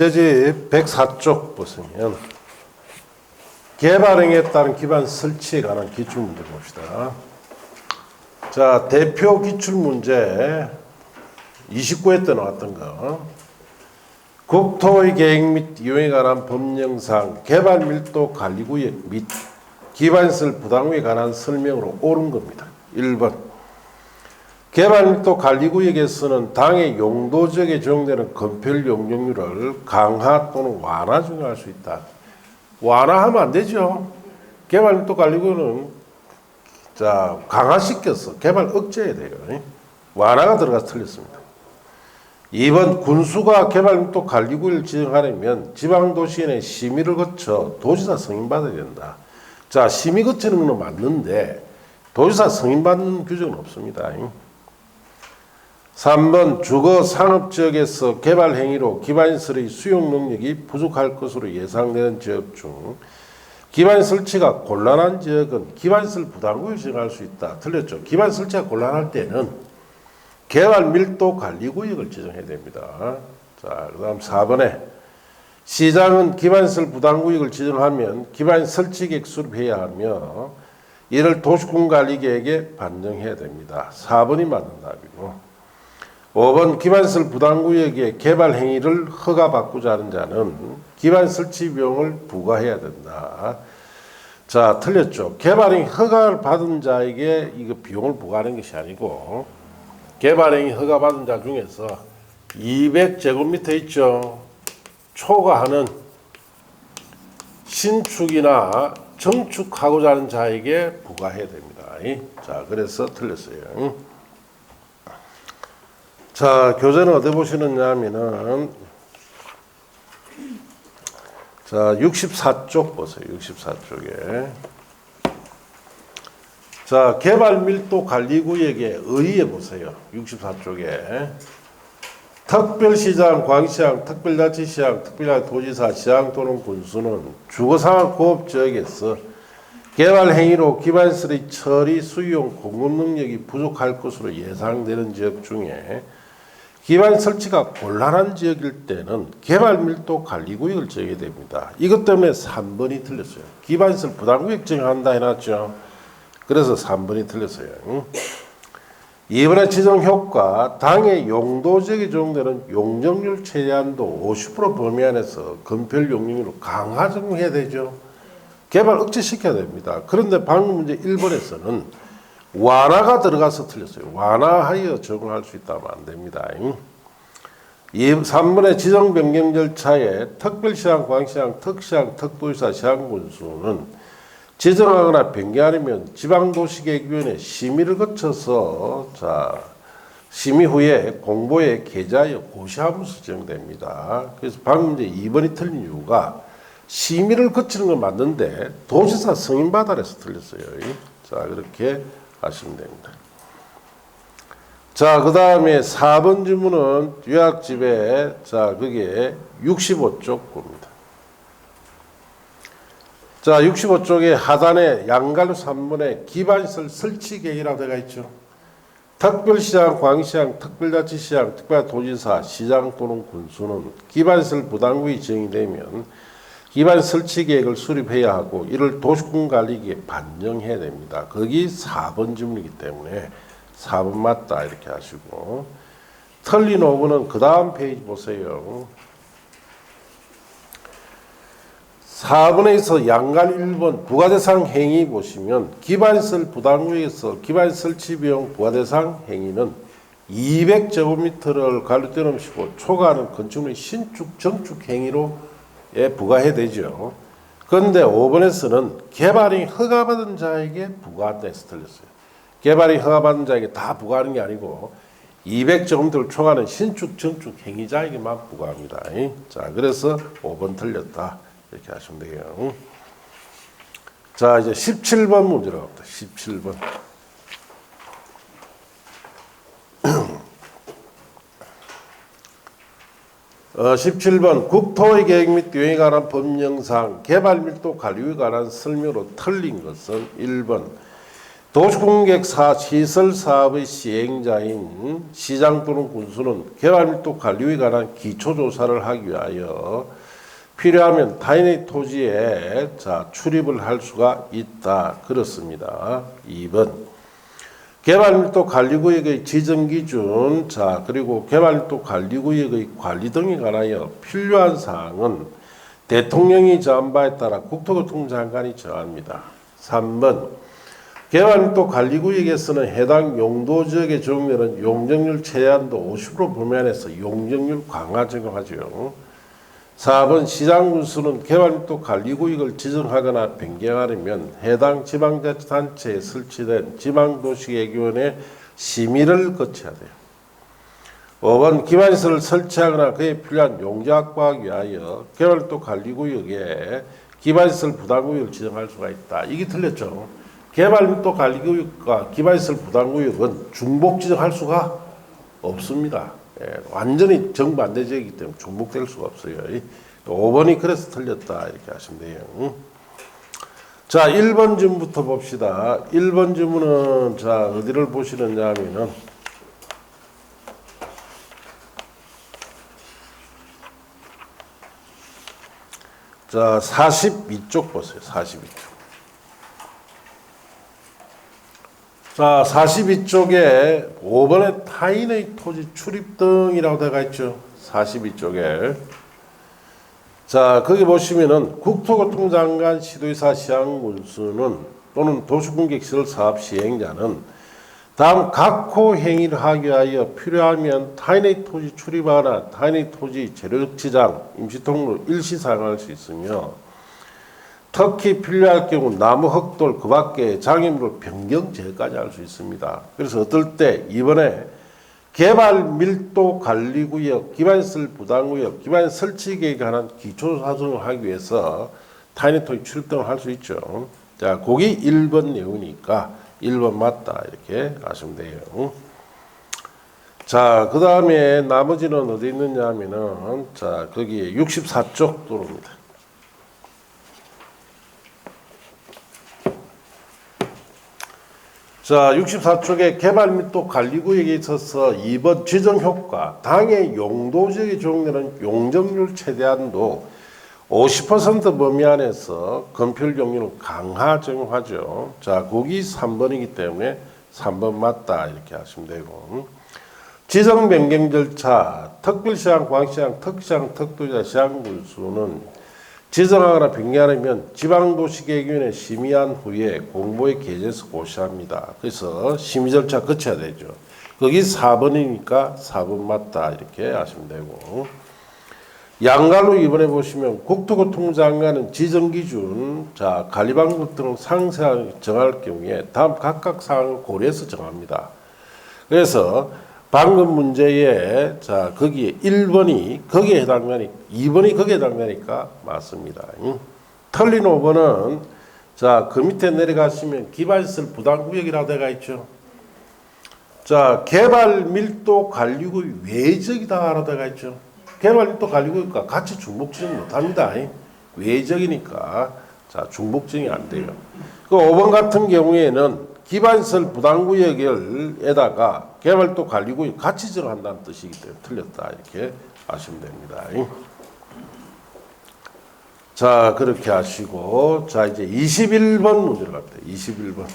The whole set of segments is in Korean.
제지 104쪽 보시면 개발행위에 따른 기반 설치에 관한 기출문제 봅시다. 자, 대표 기출문제 29회 때 나왔던 거. 국토의 계획 및 이용에 관한 법령상 개발 밀도 관리구역 및 기반시설 부담에 관한 설명으로 옳은 겁니다. 1번. 개발 밀도 관리구역에서는 당의 용도지역에 적용되는 건폐율 용적률을 강화 또는 완화 적용할 수 있다. 완화하면 안 되죠. 개발 밀도 관리구역은 강화시켜서 개발 억제해야 돼요. 완화가 들어가서 틀렸습니다. 2번 군수가 개발 밀도 관리구역을 지정하려면 지방도시인의 심의를 거쳐 도지사 승인받아야 된다. 자, 심의 거치는 건 맞는데 도지사 승인받는 규정은 없습니다. 3번 주거 산업지역에서 개발 행위로 기반시설의 수용 능력이 부족할 것으로 예상되는 지역 중 기반시설 설치가 곤란한 지역은 기반시설 부담구역을 지정할 수 있다. 틀렸죠. 기반시설 설치가 곤란할 때는 개발 밀도 관리구역을 지정해야 됩니다. 자, 그 다음 4번에 시장은 기반시설 부담구역을 지정하면 기반시설 설치 계획 수립해야 하며 이를 도시군관리계획에 반영해야 됩니다. 4번이 맞는 답이고 5번 기반시설 부담구역의 개발 행위를 허가받고자 하는 자는 기반시설 설치 비용을 부과해야 된다. 자, 틀렸죠. 개발행위 허가를 받은 자에게 이거 비용을 부과하는 것이 아니고 개발행위 허가받은 자 중에서 200제곱미터 있죠. 초과하는 신축이나 정축하고자 하는 자에게 부과해야 됩니다. 자, 그래서 틀렸어요. 자, 교재는 어디 보시느냐 하면은, 자, 64쪽 보세요. 64쪽에. 자, 개발 밀도 관리구역에 의의해 보세요. 64쪽에. 특별시장, 광시장, 특별자치시장, 특별도지사, 시장 또는 군수는 주거상업공업지역에서 개발 행위로 기반시설의 처리, 수용, 공급 능력이 부족할 것으로 예상되는 지역 중에 기반 설치가 곤란한 지역일 때는 개발 밀도 관리구역을 정해야 됩니다. 이것 때문에 3번이 틀렸어요. 기반시설 부담구역 정한다 해놨죠. 그래서 3번이 틀렸어요. 이번에 지정 효과, 당의 용도지역에 적용되는 용적률 최대한도 50% 범위 안에서 건폐율 용적률을 강화 적용해야 되죠. 개발 억제시켜야 됩니다. 그런데 방금 문제 1번에서는 완화가 들어가서 틀렸어요. 완화하여 적용할 수 있다면 안 됩니다. 3번의 지정 변경 절차에 특별시장, 광시장, 특시장, 특도지사, 시장군수는 지정하거나 변경하려면 지방도시계획위원회 심의를 거쳐서 심의 후에 공보에 게재하여 고시하면서 지정됩니다. 그래서 방금 이제 2번이 틀린 이유가 심의를 거치는 건 맞는데 도지사 승인받아라서 틀렸어요. 자, 그렇게 하시면 됩니다. 자, 그 다음에 4번 질문은 요약집에, 자, 그게 65쪽 겁니다. 자, 65쪽에 하단에 양갈로 3번에 기반시설 설치 계획이라고 되어 있죠. 특별시장, 광시장, 특별자치시장, 특별도지사, 시장 또는 군수는 기반시설 부담구역이 지정이 되면 기반 설치 계획을 수립해야 하고 이를 도시군관리계획에 반영해야 됩니다. 거기 4번 질문이기 때문에 4번 맞다 이렇게 하시고 틀린 5번은 그 다음 페이지 보세요. 4번에서 양갈 1번 부가대상 행위 보시면 기반시설 부담구역에서 기반시설 설치 비용 부가대상 행위는 200제곱미터를 관리 뛰어넘으시고 초과하는 건축물의 신축, 정축 행위로 부과해야 되죠. 그런데 5번에서는 개발이 허가받은 자에게 부과한다 해서 틀렸어요. 개발이 허가받은 자에게 다 부과하는 게 아니고 200제곱미터를 초과하는 신축, 정축 행위자에게만 부과합니다. 자, 그래서 5번 틀렸다. 이렇게 하시면 돼요. 자, 이제 17번 문제로 갑니다. 17번. 17번 국토의 계획 및 이용에 관한 법령상 개발 밀도 관리에 관한 설명으로 틀린 것은 1번 도시공객 시설사업의 시행자인 시장 또는 군수는 개발밀도 관리에 관한 기초조사를 하기 위하여 필요하면 타인의 토지에 출입을 할 수가 있다. 그렇습니다. 2번 개발밀도 관리구역의 지정기준 그리고 개발밀도 관리구역의 관리 등에 관하여 필요한 사항은 대통령이 정한 바에 따라 국토교통부 장관이 정합니다. 3번 개발밀도 관리구역에서는 해당 용도지역의 적용되는 용적률 최대한도 50% 범위 안에서 용적률 강화 적용하죠. 4번 시장군수는 개발밀도 관리구역을 지정하거나 변경하려면 해당 지방자치단체에 설치된 지방도시개발위원회 심의를 거쳐야 돼요. 5번 기반시설을 설치하거나 그에 필요한 용지 확보하기 위하여 개발밀도 관리구역에 기반시설 부담구역을 지정할 수가 있다. 이게 틀렸죠. 개발밀도 관리구역과 기반시설 부담구역은 중복 지정할 수가 없습니다. 완전히 정반대 지역이기 때문에 중복될 수가 없어요. 5번이 그래서 틀렸다 이렇게 하시면 돼요. 자, 1번 질문부터 봅시다. 1번 질문은 어디를 보시느냐 하면은 자, 42쪽 보세요. 42쪽. 자, 42쪽에 5번에 타인의 토지 출입 등이라고 되어 있죠. 42쪽에. 자, 거기 보시면은 국토교통부 장관, 시도지사, 시장군수는 또는 도시공객시설 사업 시행자는 다음 각호 행위를 하기 위하여 필요하면 타인의 토지 출입하거나 타인의 토지 재료적 지장, 임시통로 일시 사용할 수 있으며 특히 필요할 경우 나무, 흙돌, 그 밖에 장애물을 변경 제거까지 할 수 있습니다. 그래서 어떨 때 이번에 개발 밀도 관리구역, 기반시설 부담구역, 기반 설치 계획에 관한 기초사정을 하기 위해서 타인의 토지 출입 등을 할 수 있죠. 자, 거기 1번 내용이니까 1번 맞다 이렇게 하시면 돼요. 자, 그 다음에 나머지는 어디 있느냐 하면은 거기에 64쪽 도로입니다. 자, 64쪽에 개발밀도 관리구역에 있어서 2번 지정효과, 당해 용도지역에 적용되는 용적률 최대한도 50% 범위 안에서 건폐율 용률은 강화 적용하죠. 자, 거기 3번이기 때문에 3번 맞다 이렇게 하시면 되고, 지정 변경 절차, 특별시장, 광시장, 특시장, 특도지사, 시장군수는 지정하거나 변경하려면 지방도시계획위원회 심의한 후에 공보에 게재해서 고시합니다. 그래서 심의 절차 거쳐야 되죠. 거기 4번이니까 4번 맞다 이렇게 하시면 되고, 양갈로 이번에 보시면 국토교통부 장관은 지정기준, 관리방법 등을 상세하게 정할 경우에 다음 각각 사항을 고려해서 정합니다. 그래서 방금 문제에 거기에 1번이 거기에 해당되니 2번이 거기에 해당되니까 맞습니다. 틀린 5번은 그 밑에 내려가시면 기반시설 부담구역이라고 되어 있죠. 개발 밀도 관리구역 외적이다라고 되어 있죠. 개발 밀도 관리구역과 같이 중복지정 못합니다. 외적이니까 중복지정이 안 돼요. 그 5번 같은 경우에는 기반시설 부담구역에다가 개발도 관리구역 같이 정한다는 뜻이기 때문에 틀렸다 이렇게 아시면 됩니다. 자, 그렇게 하시고, 이제 21번 문제로 갑니다. 21번.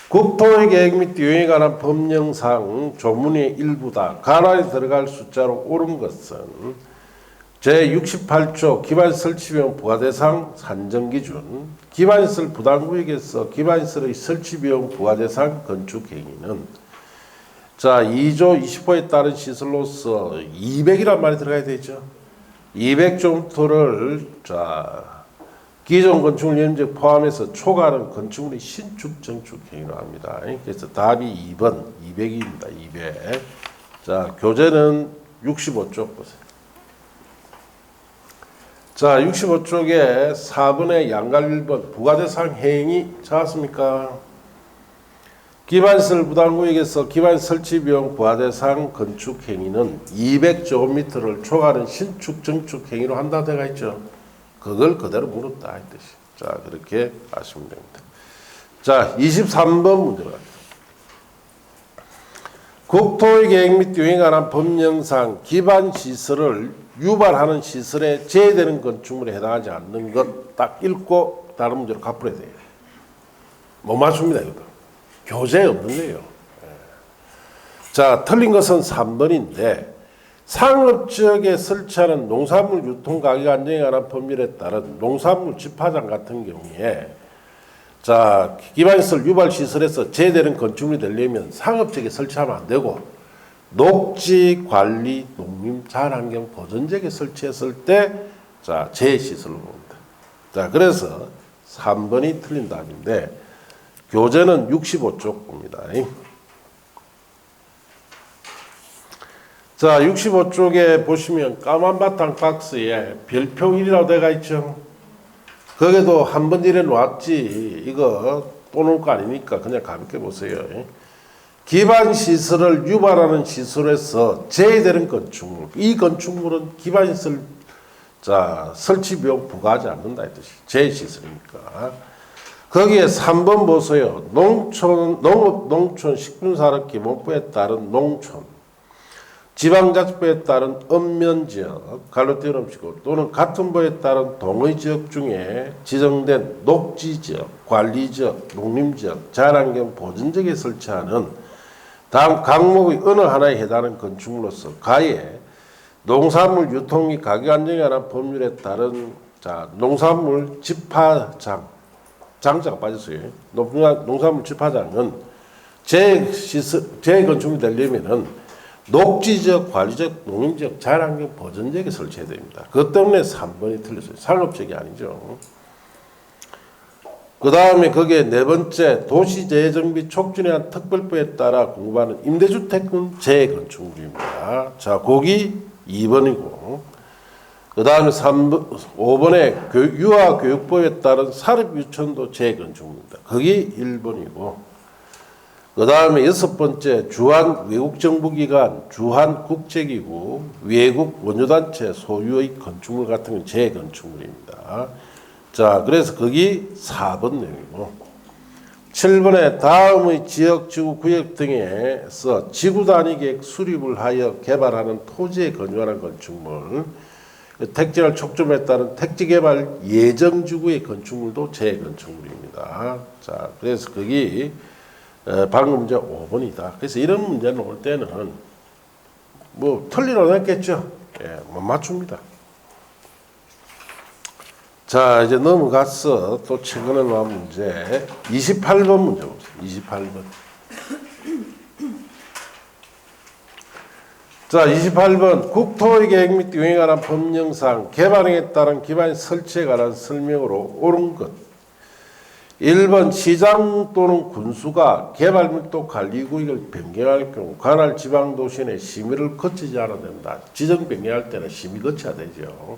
국토의 계획 및 유형에 관한 법령상 조문의 일부다. 간환에 들어갈 숫자로 옳은 것은 제68조 기반설치비용 부과대상 산정기준, 기반시설 부담구역에서 기반시설의 설치비용 부과대상 건축행위는 2조 20호에 따른 시설로서 200이란 말이 들어가야 되죠. 200종토를 기존 건축물 면적 포함해서 초과하는 건축물의 신축 증축 행위로 합니다. 그래서 답이 2번 200입니다. 200. 교재는 65쪽 보세요. 65쪽에 4번의 양갈 1번 부과대상 행위 찾았습니까? 기반시설 부담구역에서 기반 설치비용 부과대상 건축 행위는 200제곱미터를 초과하는 신축 증축 행위로 한다 되어 있죠. 그걸 그대로 물었다 이 뜻이. 자, 그렇게 아시면 됩니다. 자, 23번 문제로 갑니다. 국토의 계획 및 유행에 관한 법령상 기반 시설을 유발하는 시설에 제외되는 건축물에 해당하지 않는 것 딱 읽고 다른 문제로 갚으려야 돼요. 못 맞춥니다, 이것도. 교재에 없는 거예요. 자, 틀린 것은 3번인데 상업지역에 설치하는 농산물 유통 가격 안정에 관한 법률에 따른 농산물 집화장 같은 경우에 자, 기반시설 유발시설에서 제외되는 건축물이 되려면 상업지역에 설치하면 안 되고 녹지 관리 농림 자연환경 보전지역에 설치했을 때 자, 제외시설로 봅니다. 자, 그래서 3번이 틀린 답인데 교재는 65쪽 봅니다. 자, 65쪽에 보시면 까만 바탕 박스에 별표 1이라고 되어 있죠. 거기도 한 번 이래 놨지 이거 또 놓을 거 아니니까 그냥 가볍게 보세요. 기반시설을 유발하는 시설에서 제외되는 건축물, 이 건축물은 기반시설 자, 설치 비용 부과하지 않는다 이 뜻이 제외시설이니까. 거기에 3번 보세요. 농촌 식품산업기본법에 따른 농촌, 지방자치법에 따른 읍면지역, 갈로띠 음식고 또는 같은 법에 따른 동의지역 중에 지정된 녹지지역, 관리지역, 농림지역, 자연환경 보전지역에 설치하는 다음 강목의 어느 하나에 해당하는 건축물로서 가에 농산물 유통 및 가격 안정에 관한 법률에 따른 자, 농산물 집화장, 장자가 빠졌어요. 농산물 집화장은 재건축이 되려면은 녹지지역, 관리지역, 농림지역, 자연환경 보전지역에 설치해야 됩니다. 그것 때문에 3번이 틀렸어요. 상업지역이 아니죠. 그 다음에 거기에 네 번째 도시재정비 촉진에 대한 특별법에 따라 공급하는 임대주택은 재건축물입니다. 자, 거기 2번이고 그 다음에 5번에 유아교육법에 따른 사립유치원도 재건축물입니다. 거기 1번이고 그 다음에 6번째 주한 외국정부기관, 주한국제기구, 외국 원조단체 소유의 건축물 같은 건 재건축물입니다. 자, 그래서 거기 4번 내용이고 7번에 다음의 지역, 지구, 구역 등에서 지구단위계획 수립을 하여 개발하는 토지에 건축하는 건축물, 택지를 촉점에 따른 택지개발 예정지구의 건축물도 재건축물입니다. 자, 그래서 거기 방금 문제 5번이다. 그래서 이런 문제는 올 때는 뭐 틀리러 했겠죠. 예, 못 맞춥니다. 자, 이제 넘어가서 또 최근에 나온 문제 28번 문제 봅시다. 28번. 자, 28번 국토의 계획 및 유행에 관한 법령상 개발행에 따른 기반 설치에 관한 설명으로 옳은 것. 1번 시장 또는 군수가 개발 밀도 관리구역을 변경할 경우 관할 지방도시 내 심의를 거치지 않아야 된다. 지정 변경할 때는 심의 거쳐야 되죠.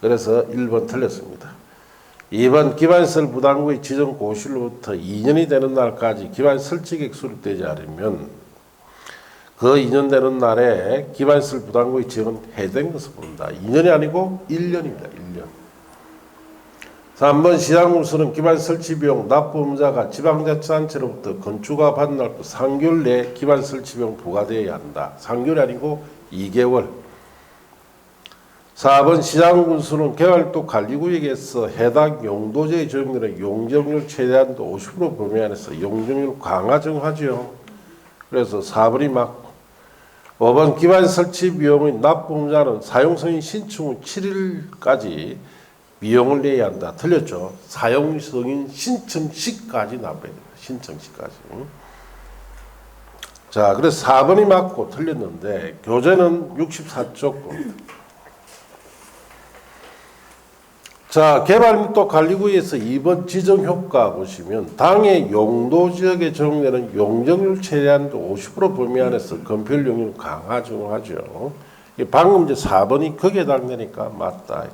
그래서 1번 틀렸습니다. 2번 기반시설 부담구의 지정 고시로부터 2년이 되는 날까지 기반 설치계획 수립되지 않으면 그 2년 되는 날에 기반시설 부담구의 지정은 해제된 것을 본다. 2년이 아니고 1년입니다. 1년. 3번 시장군수는 기반 설치 비용 납부 의무자가 지방자치단체로부터 건축가 받은 날부터 3개월 내에 기반 설치 비용 부과되어야 한다. 3개월이 아니고 2개월. 4번 시장군수는 개발도 관리구역에서 해당 용도지에 적용되는 용적률 최대한도 50% 범위 안에서 용적률 강화 정하죠. 그래서 4번이 맞고 5번 기반 설치 비용의 납부 의무자는 사용승인 신청 후 7일까지 비용을 내야 한다. 틀렸죠. 사용승인 신청 시까지 납부해야 됩니다. 신청 시까지. 자, 그래서 4번이 맞고 틀렸는데 교재는 64쪽 겁니다. 자, 개발 밀도 관리구역에서 2번 지정효과 보시면 당의 용도지역에 적용되는 용적률 최대한도 50% 범위 안에서 건폐율 용률 강화 적용하죠. 방금 이제 4번이 거기에 해당되니까 맞다.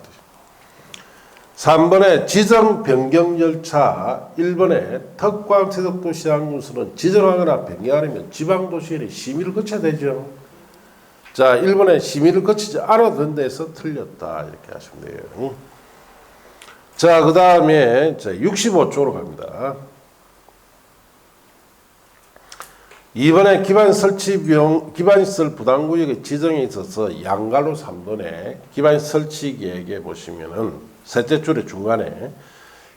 3번에 지정 변경 절차 1번에 특광채석도시장군수는 지정하거나 변경하려면 지방도시에 심의를 거쳐야 되죠. 자, 1번에 심의를 거치지 않아도 된다 해서 틀렸다. 이렇게 하시면 돼요. 자, 그 다음에 65쪽으로 갑니다. 이번에 기반 설치 비용, 기반시설 부담구역의 지정에 있어서 양갈로 3번에 기반 설치 계획에 보시면은 셋째 줄의 중간에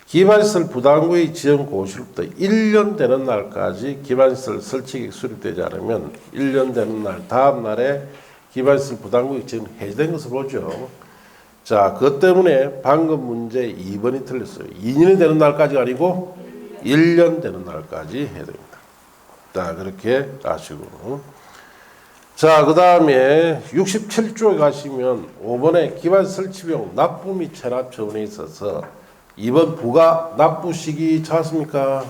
기반시설 부담구역 지정 고시로부터 1년 되는 날까지 기반시설 설치 계획 수립되지 않으면 1년 되는 날 다음 날에 기반시설 부담구역 지정 해제된 것을 보죠. 자, 그것 때문에 방금 문제 2번이 틀렸어요. 2년이 되는 날까지가 아니고 1년 되는 날까지 해야 됩니다. 자, 그렇게 아시고. 자, 그 다음에 67조에 가시면 5번에 기반 설치 비용 납부 및 체납 처분에 있어서 2번 부가 납부 시기 찾았습니까?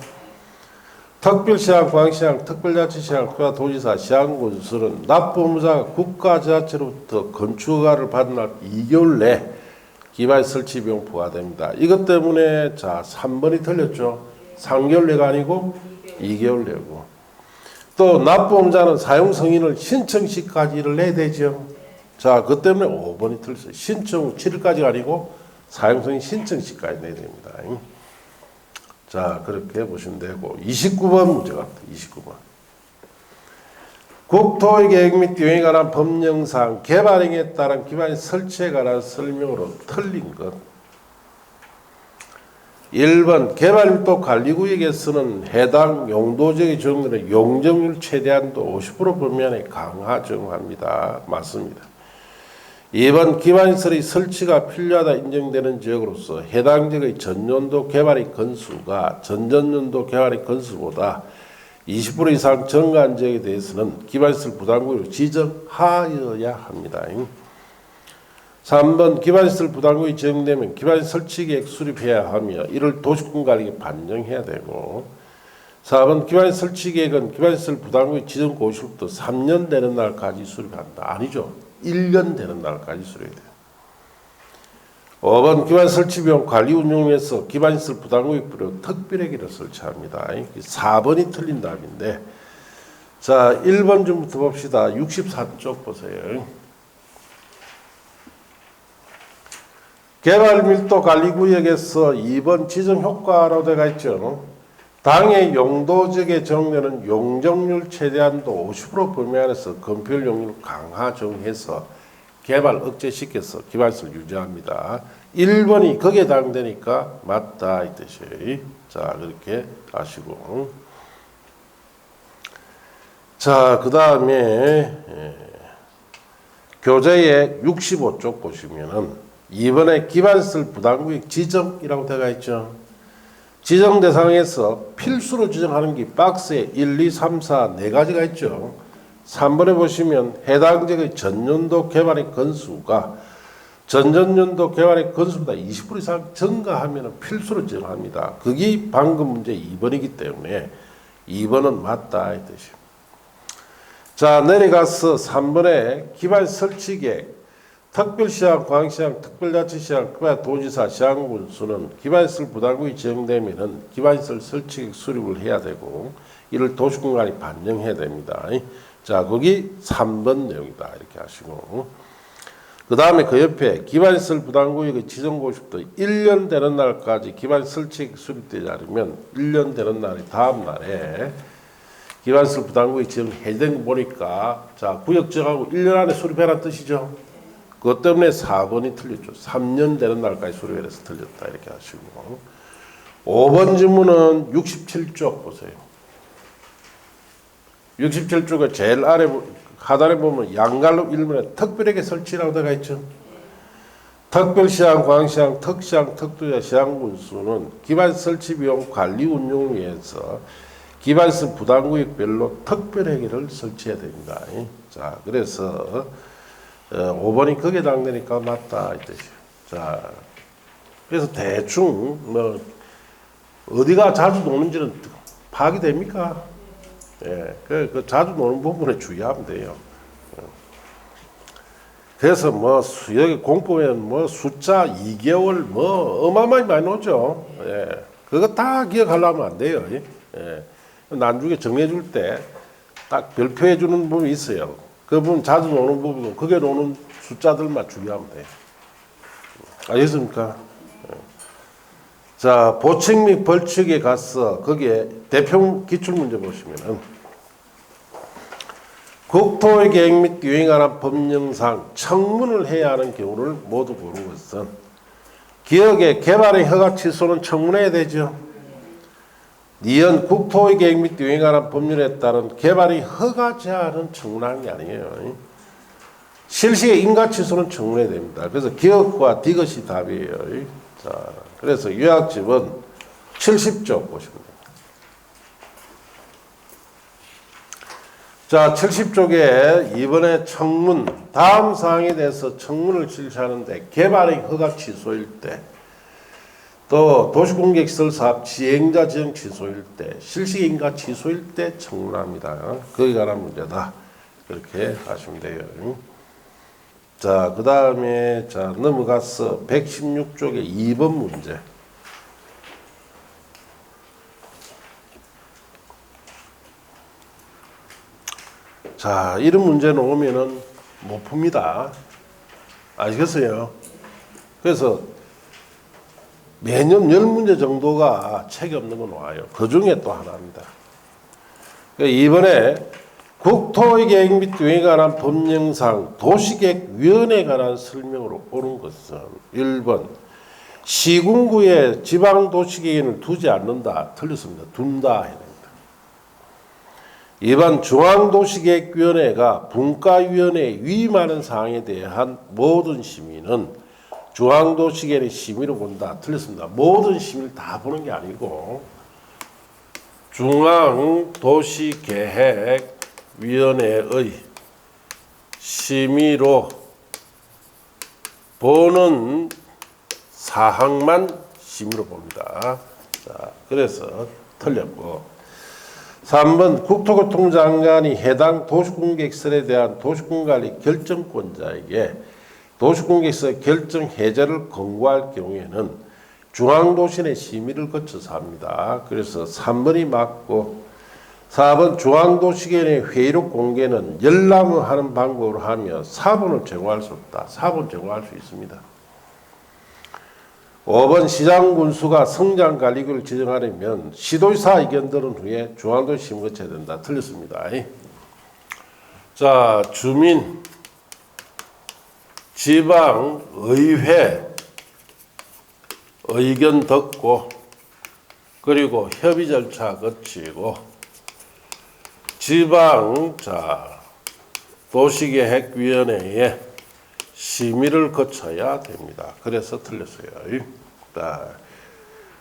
특별시장, 광시장, 특별자치시장, 국가도지사, 시장군수는 납부 의무자가 국가지자체로부터 건축허가를 받은 날 2개월 내 기반 설치 비용 부과됩니다. 이것 때문에 자 3번이 틀렸죠. 3개월 내가 아니고 2개월 내고. 또 납부 의무자는 사용 승인을 신청 시까지를 내야 되죠. 자, 그 때문에 5번이 틀렸어요. 신청 7일까지가 아니고 사용 승인 신청 시까지 내야 됩니다. 자, 그렇게 보시면 되고 29번 문제 같아요. 29번. 국토의 계획 및 비용에 관한 법령상 개발행위에 따른 기반 설치에 관한 설명으로 틀린 것. 1번 개발밀도 관리구역에서는 해당 용도지역의 지역들의 용적률 최대한도 50% 범위안에 강화 적용합니다. 맞습니다. 2번 기반시설의 설치가 필요하다 인정되는 지역으로서 해당 지역의 전년도 개발의 건수가 전전년도 개발의 건수보다 20% 이상 증가한 지역에 대해서는 기반시설 부담구역으로 지정하여야 합니다. 3번 기반시설 부담구역이 지정되면 기반시설 설치계획 수립해야 하며 이를 도시군관리에 반영해야 되고 4번 기반시설 설치계획은 기반시설 부담구역 지정 고시로부터 3년 되는 날까지 수립한다. 아니죠. 1년 되는 날까지 수립해야 돼요. 5번 기반 설치 비용 관리 운용에서 기반시설 부담구역별로 특별회계를 설치합니다. 4번이 틀린 답인데 자 1번 좀부터 봅시다. 64쪽 보세요. 개발밀도 관리구역에서 2번 지정효과로 되어 있죠. 당의 용도지역에 적용되는 용적률 최대한도 50% 범위 안에서 건폐율 용률 강화 적용해서 개발 억제시켜서 기반시설 유지합니다. 1번이 거기에 해당되니까 맞다 이 뜻이에요. 자, 그렇게 아시고. 자, 그 다음에 교재의 65쪽 보시면은 2번에 기반시설 부담구역 지정이라고 되어 있죠. 지정 대상에서 필수로 지정하는 게 박스에 1, 2, 3, 4 네 가지가 있죠. 3번에 보시면 해당 지역의 전년도 개발의 건수가 전전년도 개발의 건수보다 20% 이상 증가하면 필수로 지정합니다. 그게 방금 문제 2번이기 때문에 2번은 맞다 이 뜻입니다. 자, 내려가서 3번에 기반 설치 계획 특별시장, 광시장, 특별자치시장, 도지사, 시장군수는 기반시설 부담구역이 지정되면은 기반시설 설치 수립을 해야 되고 이를 도시군관리 반영해야 됩니다. 자, 거기 3번 내용이다 이렇게 하시고 그 다음에 그 옆에 기반시설 부담구역의 지정고시부터 1년 되는 날까지 기반시설 설치 수립되지 않으면 1년 되는 날이 다음 날에 기반시설 부담구역 지정 해제된 거 보니까 자 구역 지정하고 1년 안에 수립해라는 뜻이죠. 그것 때문에 4번이 틀렸죠. 3년 되는 날까지 수립해서 틀렸다 이렇게 하시고 5번 질문은 67쪽 보세요. 67쪽의 제일 아래 하단에 보면 양갈로 1번에 특별하게 설치라고 되어 있죠. 특별시장, 광시장, 특시장, 특도지사, 시장군수는 기반 설치 비용 관리 운용을 위해서 기반시설 부담구역별로 특별회계를 설치해야 됩니다. 자, 그래서 5번이 거기에 해당되니까 맞다 이 뜻이에요. 자, 그래서 대충 뭐 어디가 자주 노는지는 파악이 됩니까? 예, 그 자주 노는 부분에 주의하면 돼요. 그래서 뭐 여기 공포에는 뭐 숫자 2개월 뭐 어마어마하게 많이 나오죠. 예, 그거 다 기억하려면 안 돼요. 예, 나중에 정리해 줄 때 딱 별표해 주는 부분이 있어요. 그 부분 자주 노는 부분, 그게 노는 숫자들만 주의하면 돼요. 알겠습니까? 자, 보칙 및 벌칙에 가서 거기에 대표 기출문제 보시면은 국토의 계획 및 유행에 관한 법령상 청문을 해야 하는 경우를 모두 고른 것은 기업의 개발의 허가 취소는 청문해야 되죠. 이은 국토의 계획 및 유행에 관한 법률에 따른 개발이 허가지 않은 청문하는 게 아니에요. 실시의 인가 취소는 청문해야 됩니다. 그래서 기업과 디귿이 답이에요. 자, 그래서 요약집은 70쪽 보시면 됩니다. 자, 70쪽에 이번에 청문, 다음 사항에 대해서 청문을 실시하는데 개발의 허가 취소일 때, 또 도시공개시설 사업 지행자 지정 취소일 때, 실시인가 취소일 때 청문합니다. 거기에 관한 문제다. 그렇게 하시면 돼요. 자, 그 다음에 자 넘어가서 116쪽에 2번 문제. 자, 이런 문제는 오면은 못 풉니다. 아시겠어요? 그래서 매년 10문제 정도가 책이 없는 건 와요. 그 중에 또 하나입니다. 이번에 국토의 계획 및 유행에 관한 법령상 도시계획위원회에 관한 설명으로 옳은 것은 1번 시군구에 지방도시계획을 두지 않는다. 틀렸습니다. 둔다 해야 됩니다. 2번 중앙도시계획위원회가 분과위원회에 위임하는 사항에 대한 모든 심의는 중앙도시계획의 심의로 본다. 틀렸습니다. 모든 심의를 다 보는 게 아니고 중앙도시계획위원회의 심의로 보는 사항만 심의로 봅니다. 자, 그래서 틀렸고 3번 국토교통장관이 해당 도시공개시설에 대한 도시공관리 결정권자에게 도시공개시설 결정 해제를 권고할 경우에는 중앙도시내 심의를 거쳐서 합니다. 그래서 3번이 맞고 4번 중앙도시계획의 회의록 공개는 열람을 하는 방법으로 하며 4번을 제공할 수 없다. 4번 제공할 수 있습니다. 5번 시장군수가 성장관리구를 지정하려면 시도지사 의견 들은 후에 중앙도시 심의 거쳐야 된다. 틀렸습니다. 자, 주민, 지방의회 의견 듣고 그리고 협의 절차 거치고 지방 도시계획위원회에 심의를 거쳐야 됩니다. 그래서 틀렸어요.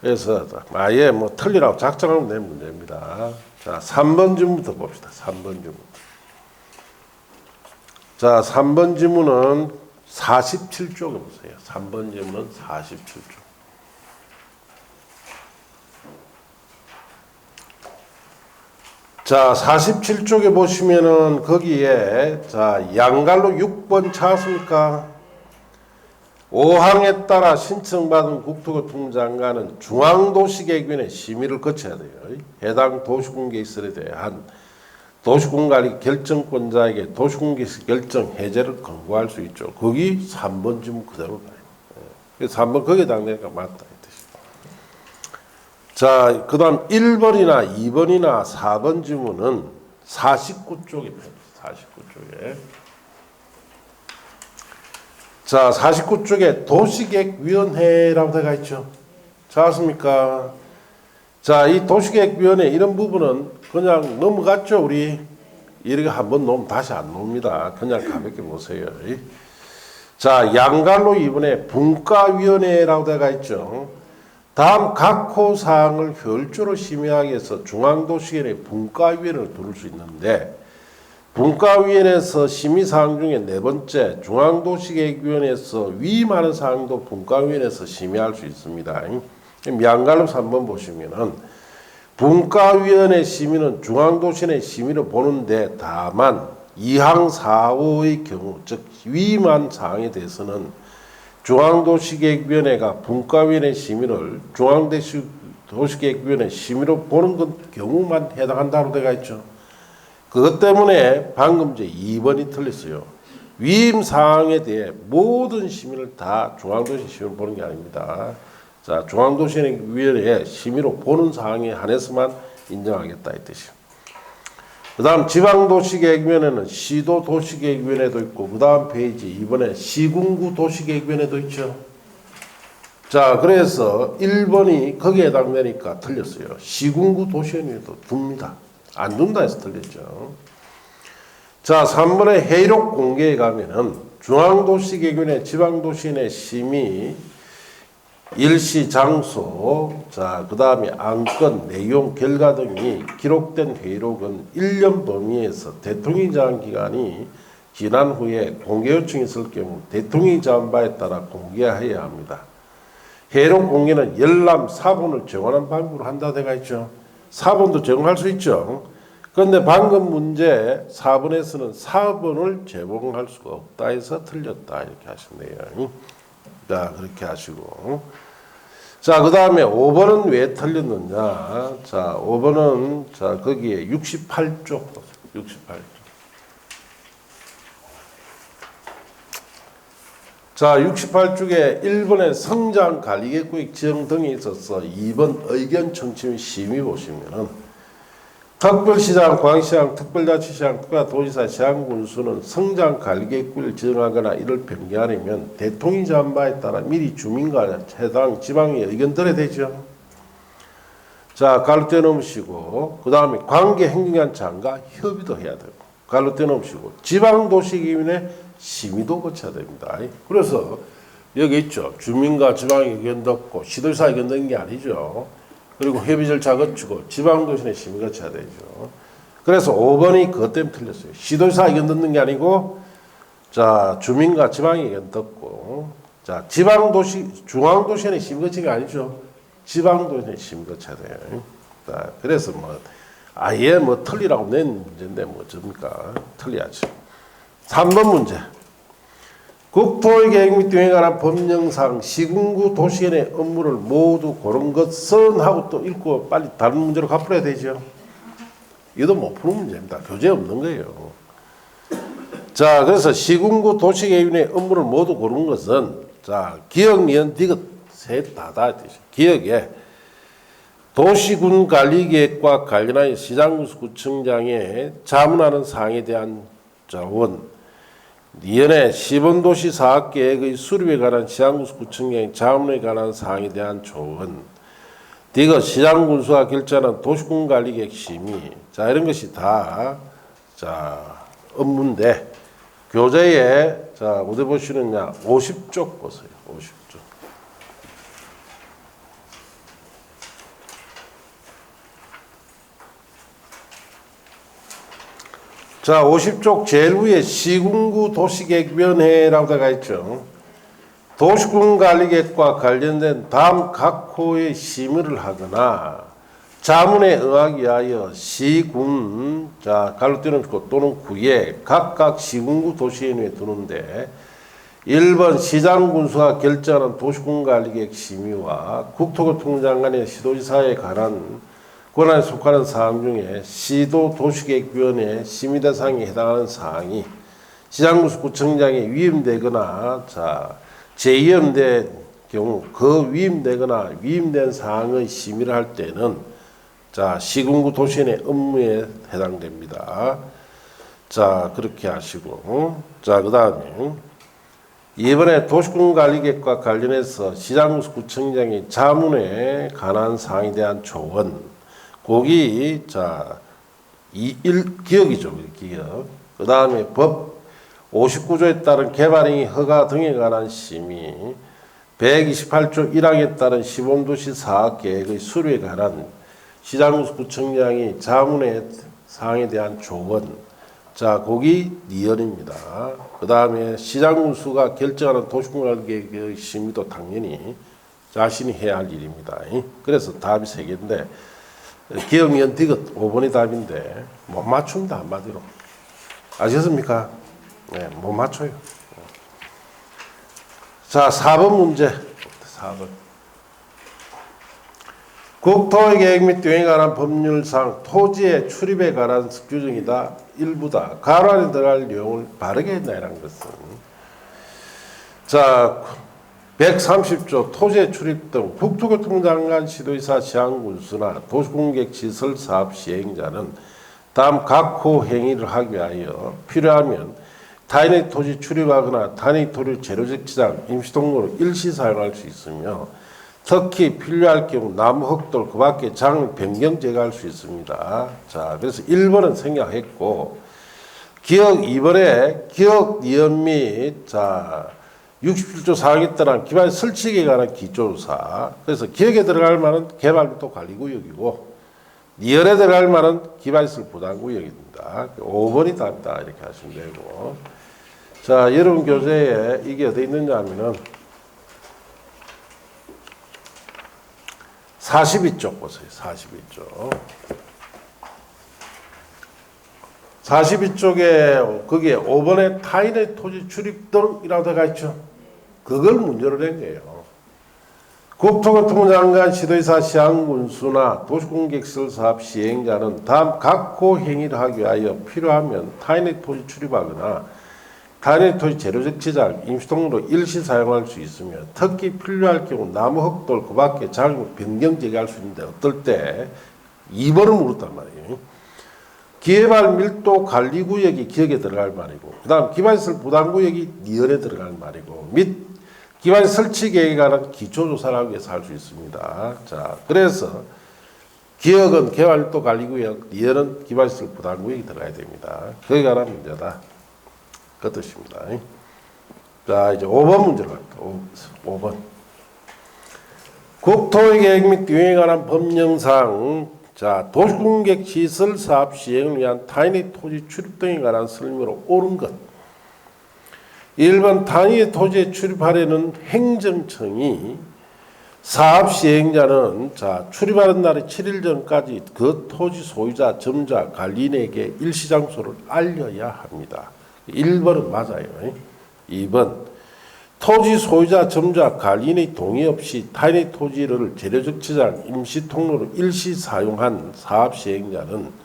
그래서 아예 뭐 틀리라고 작정하면 되는 문제입니다. 자, 3번 질문부터 봅시다. 3번 질문. 자, 3번 질문은 47쪽에 보세요. 3번 질문은 47쪽. 자, 47쪽에 보시면은 거기에 자, 양갈로 6번 찾았습니까? 5항에 따라 신청받은 국토교통장관은 중앙도시계획위원회 심의를 거쳐야 돼요. 해당 도시공개시설에 대한 도시공관리 결정권자에게 도시공개시설 결정 해제를 권고할 수 있죠. 거기 3번 지문 그대로 가요. 그래서 3번 거기에 당내가 맞다. 자, 그 다음 1번이나 2번이나 4번 지문은 49쪽에 펴요. 49쪽에. 자, 49쪽에 도시계획위원회라고 되어 있죠. 찾았습니까? 자, 이 도시계획위원회 이런 부분은 그냥 넘어갔죠, 우리. 이렇게 한번 놓으면 다시 안 놓습니다. 그냥 가볍게 보세요. 자, 양갈로 이번에 분과위원회라고 되어 있죠. 다음 각 호 사항을 효율적으로 심의하기 위해서 중앙도시계획 분과위원회를 두를 수 있는데 분과위원회에서 심의사항 중에 네 번째 중앙도시계획위원회에서 위임하는 사항도 분과위원회에서 심의할 수 있습니다. 양갈로 3번 보시면은 분과위원회 심의는 중앙도시내 심의를 보는데 다만 2항 4호의 경우 즉 위임한 사항에 대해서는 중앙도시계획위원회가 분과위원회 심의를 중앙도시계획위원회 심의로 보는 경우만 해당한다고 되어 있죠. 그것 때문에 방금 제 2번이 틀렸어요. 위임 사항에 대해 모든 심의를 다 중앙도시 심의로 보는 게 아닙니다. 자, 중앙도시계획위원회의 심의로 보는 사항에 한해서만 인정하겠다 이 뜻이요. 그 다음 지방도시계획위원회는 시도도시계획위원회도 있고 그 다음 페이지 이번에 시군구 도시계획위원회도 있죠. 자, 그래서 1번이 거기에 해당되니까 틀렸어요. 시군구 도시위원회도 둡니다. 안 둔다 해서 틀렸죠. 자, 3번의 회의록 공개에 가면은 중앙도시계획위원회, 지방도시위원회 심의, 일시, 장소, 자, 그 다음에 안건, 내용, 결과 등이 기록된 회의록은 1년 범위에서 대통령이 정한 기간이 지난 후에 공개 요청이 있을 경우 대통령이 정한 바에 따라 공개해야 합니다. 회의록 공개는 열람 사본을 정하는 방법으로 한다 되어 있죠. 사본도 제공할 수 있죠. 그런데 방금 문제 4번에서는 사본을 제공할 수가 없다 해서 틀렸다 이렇게 하시면 돼요. 자, 그렇게 하시고. 자, 그 다음에 5번은 왜 틀렸느냐. 자, 5번은 자, 거기에 68쪽. 68쪽. 자, 68쪽에 1번에 성장 관리계획 지정 등이 있어서 2번 의견 청취 및 심의 보시면은 특별시장, 광시장, 특별자치시장, 특별도지사, 시장군수는 성장 관리계획을 지정하거나 이를 변경하려면 대통령이 정한 바에 따라 미리 주민과 해당 지방의 의견 들어야 되죠. 자, 갈로 떼놓으시고 그 다음에 관계행정단체장과 협의도 해야 되고 갈로 떼놓으시고 지방도시기준의 심의도 거쳐야 됩니다. 그래서 여기 있죠. 주민과 지방의 의견 듣고 시도지사 의견 듣는 게 아니죠. 그리고 협의 절차 거치고 지방도시의 심의 거쳐야 되죠. 그래서 5번이 그것 때문에 틀렸어요. 시도지사 의견 듣는 게 아니고 자, 주민과 지방의 의견 듣고 자, 지방도시, 중앙도시의 심의 거치는 게 아니죠. 지방도시의 심의 거쳐야 돼요. 자, 그래서 뭐 아예 뭐 틀리라고 낸 문제인데 뭐 어쩝니까? 틀려야죠. 3번 문제. 국토의 계획 및 등에 관한 법령상 시군구 도시계획 업무를 모두 고른 것은 하고 또 읽고 빨리 다른 문제로 갚아야 되죠. 이것도 못 푸는 문제입니다. 교재 없는 거예요. 자, 그래서 시군구 도시계획의 업무를 모두 고른 것은 자, 기억, 니은, 디귿 셋 다다 뜻이죠. 기억에 도시군 관리계획과 관련하여 시장구청장에 자문하는 사항에 대한 자원 니은의 시범도시 사업계획의 수립에 관한 시장군수구청장의 자문에 관한 사항에 대한 조언 디귿 시장군수가 결정하는 도시군관리계획 심의 자, 이런 것이 다 자, 업무인데 교재에 자, 어디 보시느냐 50쪽 보세요. 50쪽. 자, 50쪽 제일 위에 시군구 도시계획위원회라고 되어 있죠. 도시군관리계획과 관련된 다음 각 호의 심의를 하거나 자문에 응하기 위하여 시군, 자, 갈로 떼놓고 또는 구에 각각 시군구 도시위원회에 두는데 1번 시장군수가 결정하는 도시군관리계획 심의와 국토교통장관의 시도지사에 관한 권한에 속하는 사항 중에 시도도시계획위원회 심의 대상에 해당하는 사항이 시장군수구청장에 위임되거나 자, 재위임된 경우 그 위임되거나 위임된 사항의 심의를 할 때는 자, 시군구 도시위원회 업무에 해당됩니다. 자, 그렇게 하시고 자, 그 다음에 이번에 도시군관리계획과 관련해서 시장군수구청장의 자문에 관한 사항에 대한 조언 거기 자, 기억이죠. 기억. 그 다음에 법 59조에 따른 개발행위 허가 등에 관한 심의 128조 1항에 따른 시범도시 사업계획의 수립에 관한 시장군수구청장이 자문의 사항에 대한 조언 자, 거기 니언입니다. 그 다음에 시장군수가 결정하는 도시군관리계획의 심의도 당연히 자신이 해야 할 일입니다. 그래서 답이 3개인데 기억, 니은, 디귿 5번이 답인데 못 맞춘다 한마디로. 아시겠습니까? 네, 못 맞춰요. 자, 4번 문제. 4번. 국토의 계획 및 등에 관한 법률상 토지의 출입에 관한 규정이다. 일부다. 가로 안에 들어갈 내용을 바르게 했나라는 것은 자, 130조 토지의 출입 등 국토교통장관 시도의사 시행군수나 도시공객시설 사업 시행자는 다음 각호 행위를 하기 위하여 필요하면 타인의 토지 출입하거나 타인의 토지 재료적 지장, 임시동로를 일시 사용할 수 있으며 특히 필요할 경우 나무, 흙돌, 그 밖에 장을 변경 제거할 수 있습니다. 자, 그래서 1번은 생략했고 기억 2번에 기억 이연 및 67조 4항에 따른 기반 설치에 관한 기초조사. 그래서 기억에 들어갈 만한 개발도 관리구역이고 이연에 들어갈 만한 기반시설 부담구역입니다. 5번이 답이다 이렇게 하시면 되고. 자, 여러분 교재에 이게 어디 있느냐 하면은 42쪽 보세요. 42쪽. 42쪽에 거기에 5번에 타인의 토지 출입 등이라고 들어가 있죠. 그걸 문제로 낸 거예요. 국토교통장관 시도의사 시행군수나 도시공객시설 사업 시행자는 다음 각호 행위를 하기 위하여 필요하면 타인의 토지 출입하거나 타인의 토지 재료적 지장, 임시동로 일시 사용할 수 있으며 특히 필요할 경우 나무, 흙돌, 그 밖에 장을 변경 제거할 수 있는데 어떨 때 2번을 물었단 말이에요. 개발 밀도 관리구역이 기억에 들어갈 말이고 그 다음 기반시설 부담구역이 니은에 들어갈 말이고 및 기반 설치 계획에 관한 기초조사를 하기 위해서 할 수 있습니다. 자, 그래서 기억은 개발밀도 관리구역, 니은은 기반시설 부담구역이 들어가야 됩니다. 거기에 관한 문제다. 그 뜻입니다. 자, 이제 5번 문제로 갈게요. 5번. 국토의 계획 및 경영에 관한 법령상 도시공객 시설 사업 시행을 위한 타인의 토지 출입 등에 관한 설명으로 옳은 것. 1번 타인의 토지에 출입하려는 행정청이 사업 시행자는 출입하는 날의 7일 전까지 그 토지 소유자, 점자, 관리인에게 일시장소를 알려야 합니다. 1번은 맞아요. 2번 토지 소유자, 점자, 관리인의 동의 없이 타인의 토지를 재료적 지장, 임시 통로로 일시 사용한 사업 시행자는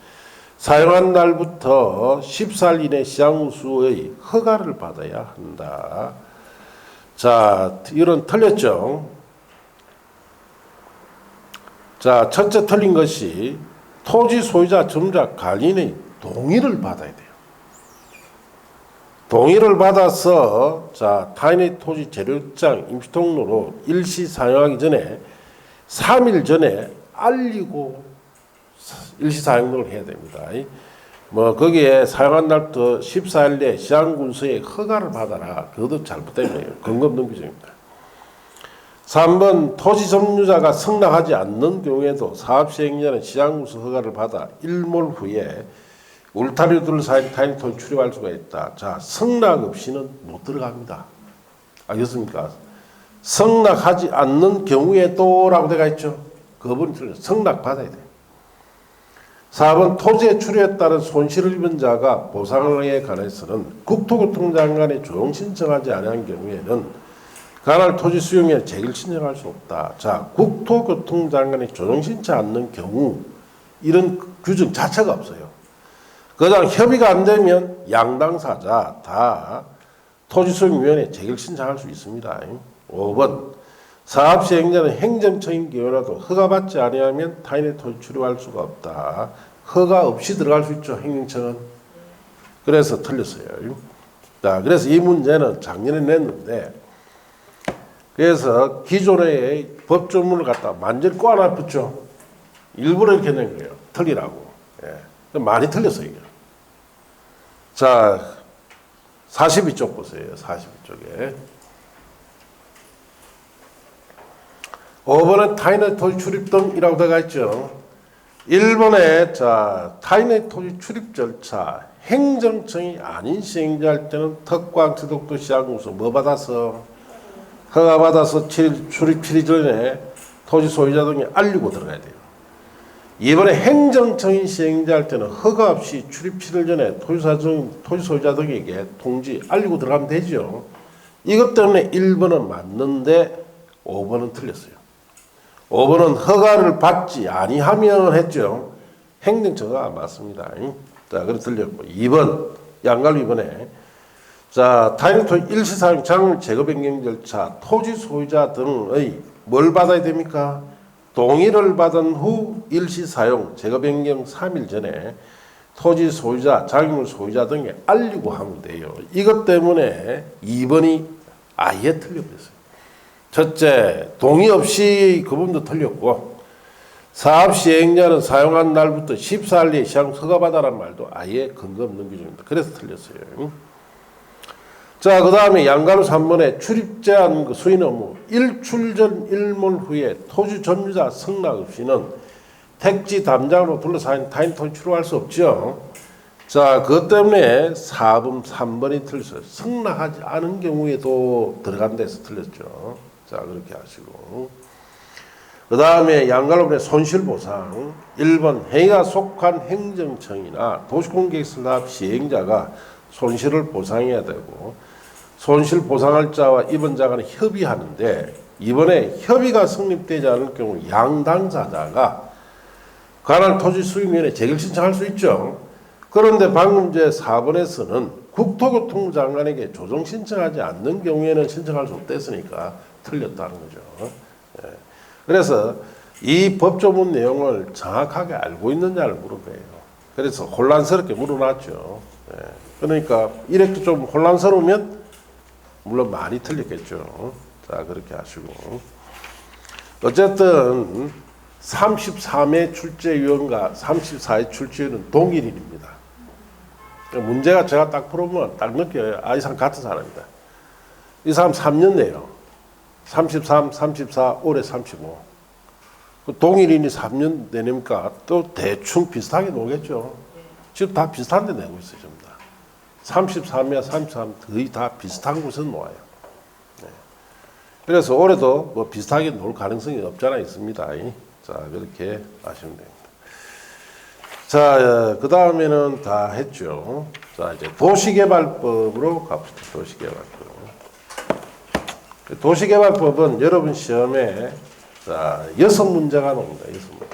사용한 날부터 14일 이내 시장우수의 허가를 받아야 한다. 자, 이런 틀렸죠? 자, 첫째 틀린 것이 토지 소유자, 점자, 관리인의 동의를 받아야 돼요. 동의를 받아서 타인의 토지 재료장, 임시통로로 일시 사용하기 전에 3일 전에 알리고 일시 사용을 해야 됩니다. 거기에 사용한 날부터 14일 내 시장군수의 허가를 받아라. 그것도 잘못된 거예요. 근거 없는 규정입니다. 3번 토지 점유자가 승낙하지 않는 경우에도 사업 시행자는 시장군수 허가를 받아 일몰 후에 울타리 둘러싸인 타인 토지 출입할 수가 있다. 자, 승낙 없이는 못 들어갑니다. 알겠습니까? 승낙하지 않는 경우에도라고 되어 있죠. 그 부분이 틀려요. 승낙 받아야 돼요. 4번 토지의 출입에 따른 손실을 입은 자가 보상에 관해서는 국토교통장관에 조정 신청하지 않은 경우에는 관할 토지 수용에 재결 신청할 수 없다. 자, 국토교통장관에 조정 신청 않는 경우 이런 규정 자체가 없어요. 그냥 협의가 안 되면 양당사자 다 토지수용위원회에 재결 신청할 수 있습니다. 5번 사업 시행자는 행정처인 경우라도 허가받지 아니하면 타인의 토지 출입할 수가 없다. 허가 없이 들어갈 수 있죠. 행정처는. 그래서 틀렸어요. 자, 그래서 이 문제는 작년에 냈는데 그래서 기존의 법조문을 갖다 완전히 꼬아놨죠. 일부러 이렇게 낸 거예요. 틀리라고. 예. 많이 틀렸어요. 이게. 자, 42쪽 보세요. 42쪽에. 5번은 타인의 토지 출입 등이라고 들어가 있죠. 1번에 타인의 토지 출입 절차 행정청이 아닌 시행자 할 때는 특광지독도 시장공수 받아서 허가 받아서 출입 7일 전에 토지 소유자 등에 알리고 들어가야 돼요. 이번에 행정청인 시행자 할 때는 허가 없이 출입 7일 전에 토지 소유자 등에게 통지 알리고 들어가면 되죠. 이것 때문에 1번은 맞는데 5번은 틀렸어요. 5번은 허가를 받지 아니하면 했죠. 행정처가 맞습니다. 자, 그래서 틀렸고 2번 양갈로 2번에 자, 타인토 일시사용 장을 제거 변경 절차, 토지 소유자 등의 뭘 받아야 됩니까? 동의를 받은 후 일시사용 제거 변경 3일 전에 토지 소유자, 장유물 소유자 등에 알리고 하면 돼요. 이것 때문에 2번이 아예 틀려버렸어요. 첫째, 동의 없이 그 부분도 틀렸고, 사업 시행자는 사용한 날부터 14일 내에 시행 허가받아란 말도 아예 근거 없는 규정입니다. 그래서 틀렸어요. 자, 그 다음에 양가로 3번에 출입 제한 수인 의무, 일출 전 일몰 후에 토지 점유자 승낙 없이는 택지 담장으로 둘러싸인 타인 토지 출입할 수 없죠. 자, 그것 때문에 4번, 3번이 틀렸어요. 승낙하지 않은 경우에도 들어간 데서 틀렸죠. 자, 그렇게 하시고. 그 다음에 양가로의 손실보상. 1번, 행위가 속한 행정청이나 도시공개시설 사업 시행자가 손실을 보상해야 되고, 손실 보상할 자와 입원자 간에 협의하는데, 이번에 협의가 성립되지 않을 경우 양당사자가 관할 토지수익위원회에 재결 신청할 수 있죠. 그런데 방금 제 4번에서는 국토교통부 장관에게 조정 신청하지 않는 경우에는 신청할 수 없댔으니까 틀렸다는 거죠. 예. 그래서 이 법조문 내용을 정확하게 알고 있느냐를 물은 거예요. 그래서 혼란스럽게 물어놨죠. 예. 그러니까 이렇게 좀 혼란스러우면 물론 많이 틀렸겠죠. 자, 그렇게 하시고. 어쨌든 33회 출제위원과 34회 출제위원은 동일인입니다. 문제가 제가 딱 풀어보면 딱 느껴요. 아, 이 사람 같은 사람이다. 이 사람 3년 내요. 33, 34, 올해 35. 동일인이 3년 내니까 또 대충 비슷하게 놓겠죠. 지금 다 비슷한데 내고 있어요, 전부 다. 33이야 33 거의 다 비슷한 곳에서 놓아요. 네. 그래서 올해도 뭐 비슷하게 놓을 가능성이 없잖아 있습니다. 자, 그렇게 아시면 됩니다. 자, 그 다음에는 다 했죠. 자, 이제 도시개발법으로 갑시다. 도시개발법. 도시개발법은 여러분 시험에 자, 6문제가 나옵니다. 6문제.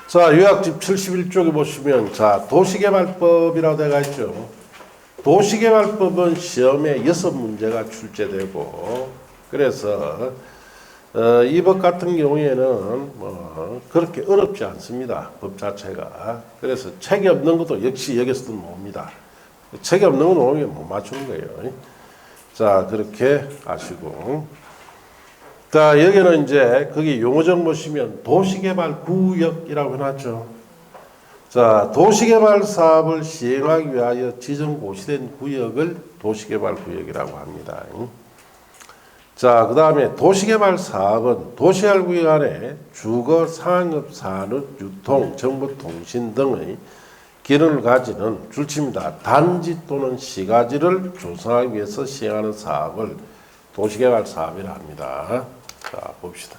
자, 요약집 71쪽에 보시면 자, 도시개발법이라고 되어 있죠. 도시개발법은 시험에 6문제가 출제되고, 그래서 이 법 같은 경우에는 뭐 그렇게 어렵지 않습니다. 법 자체가. 그래서 책이 없는 것도 역시 여기서도 나옵니다. 책이 없는 거 나오면 못 맞추는 거예요. 자, 그렇게 아시고. 자, 여기는 이제 거기 용어정 보시면 도시개발구역이라고 해놨죠. 자, 도시개발 사업을 시행하기 위하여 지정 고시된 구역을 도시개발구역이라고 합니다. 자, 그 다음에 도시개발 사업은 도시개발구역 안에 주거, 상업, 산업, 유통, 정보, 통신 등의 기능을 가지는 줄칩니다. 단지 또는 시가지를 조성하기 위해서 시행하는 사업을 도시개발 사업이라 합니다. 자, 봅시다.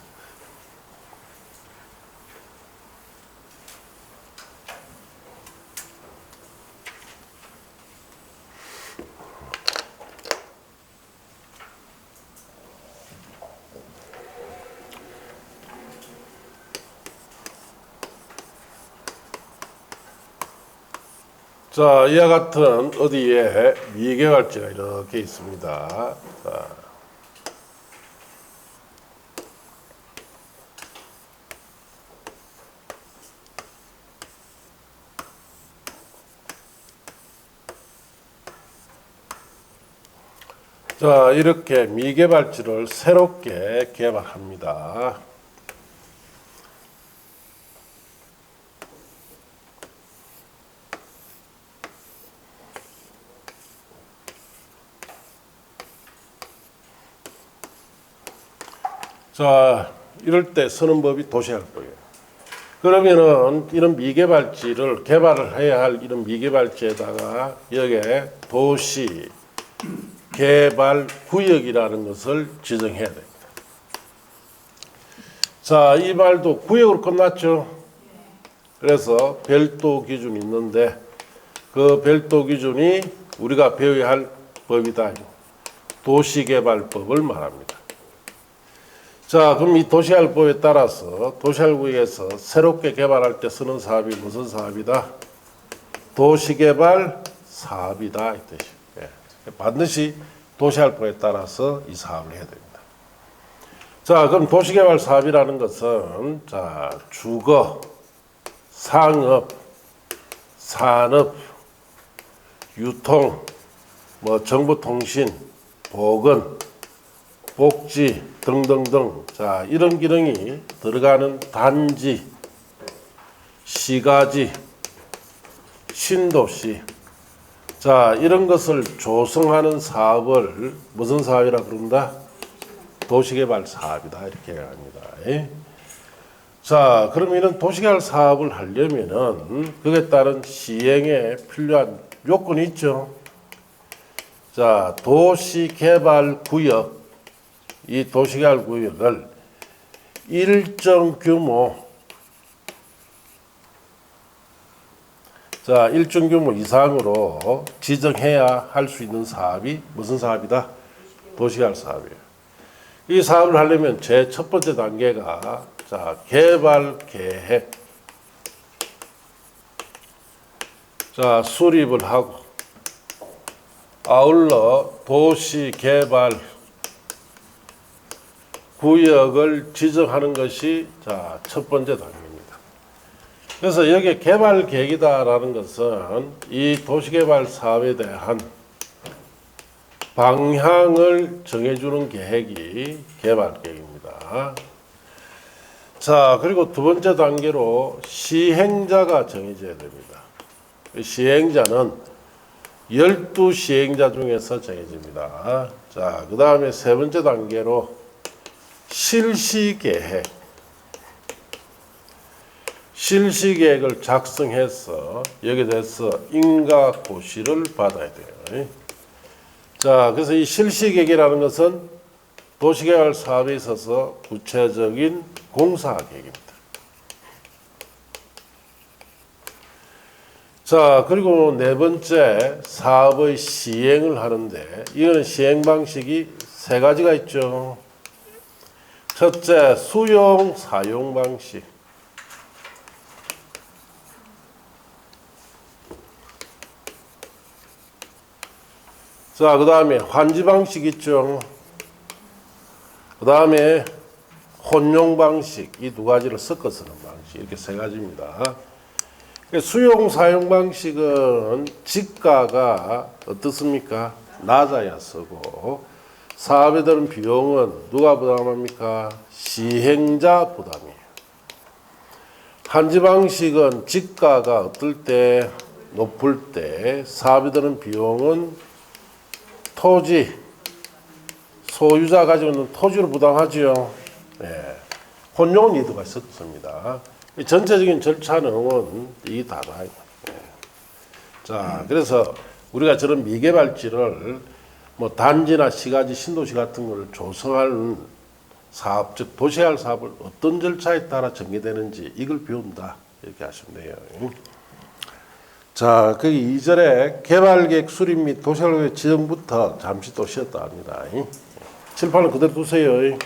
자, 이와 같은 어디에 미개발지가 이렇게 있습니다. 자, 이렇게 미개발지를 새롭게 개발합니다. 자, 이럴 때 쓰는 법이 도시개발법이에요. 그러면은 이런 미개발지를 개발을 해야 할 이런 미개발지에다가 여기에 도시 개발 구역이라는 것을 지정해야 됩니다. 자, 이 말도 구역으로 끝났죠. 그래서 별도 기준이 있는데 그 별도 기준이 우리가 배워야 할 법이다. 도시개발법을 말합니다. 자, 그럼 이 도시개발법에 따라서 도시개발구역에서 새롭게 개발할 때 쓰는 사업이 무슨 사업이다? 도시개발 사업이다 이 뜻이. 예. 반드시 도시개발법에 따라서 이 사업을 해야 됩니다. 자, 그럼 도시개발 사업이라는 것은 자 주거, 상업, 산업, 유통, 뭐 정보통신, 보건, 복지 등등등 자 이런 기능이 들어가는 단지, 시가지, 신도시 자 이런 것을 조성하는 사업을 무슨 사업이라 부른다? 도시개발 사업이다 이렇게 합니다. 자 그럼 이런 도시개발 사업을 하려면은 그에 따른 시행에 필요한 요건이 있죠. 자 도시개발구역 이 도시개발구역을 일정 규모 자 일정 규모 이상으로 지정해야 할 수 있는 사업이 무슨 사업이다? 도시개발 사업이에요. 이 사업을 하려면 제 첫 번째 단계가 자 개발 계획 자 수립을 하고 아울러 도시개발 구역을 지정하는 것이 자 첫 번째 단계입니다. 그래서 여기 개발 계획이다라는 것은 이 도시개발 사업에 대한 방향을 정해주는 계획이 개발 계획입니다. 자 그리고 두 번째 단계로 시행자가 정해져야 됩니다. 시행자는 12시행자 중에서 정해집니다. 자 그 다음에 세 번째 단계로 실시계획 실시계획을 작성해서 여기에 대해서 인가고시를 받아야 돼요. 자 그래서 이 실시계획이라는 것은 도시개발 사업에 있어서 구체적인 공사계획입니다. 자 그리고 네 번째 사업의 시행을 하는데 이거는 시행 방식이 세 가지가 있죠. 첫째 수용 사용 방식 자 그 다음에 환지 방식 있죠. 그 다음에 혼용 방식 이 두 가지를 섞어 쓰는 방식 이렇게 세 가지입니다. 수용 사용 방식은 지가가 어떻습니까? 낮아야 쓰고 사업에 드는 비용은 누가 부담합니까? 시행자 부담이에요. 환지 방식은 지가가 어떨 때 높을 때 사업에 드는 비용은 토지 소유자 가지고 있는 토지를 부담하지요. 네. 혼용은 이두가 있었습니다. 전체적인 절차는 이 다다. 네. 자, 그래서 우리가 저런 미개발지를 뭐 단지나 시가지, 신도시 같은 걸 조성하는 사업, 즉 도시개발 사업을 어떤 절차에 따라 전개되는지 이걸 배운다 이렇게 하시면 돼요. 자, 그 2절에 개발계획 수립 및 도시개발구역 지정부터 잠시 또 쉬었다 합니다. 칠판을 그대로 두세요.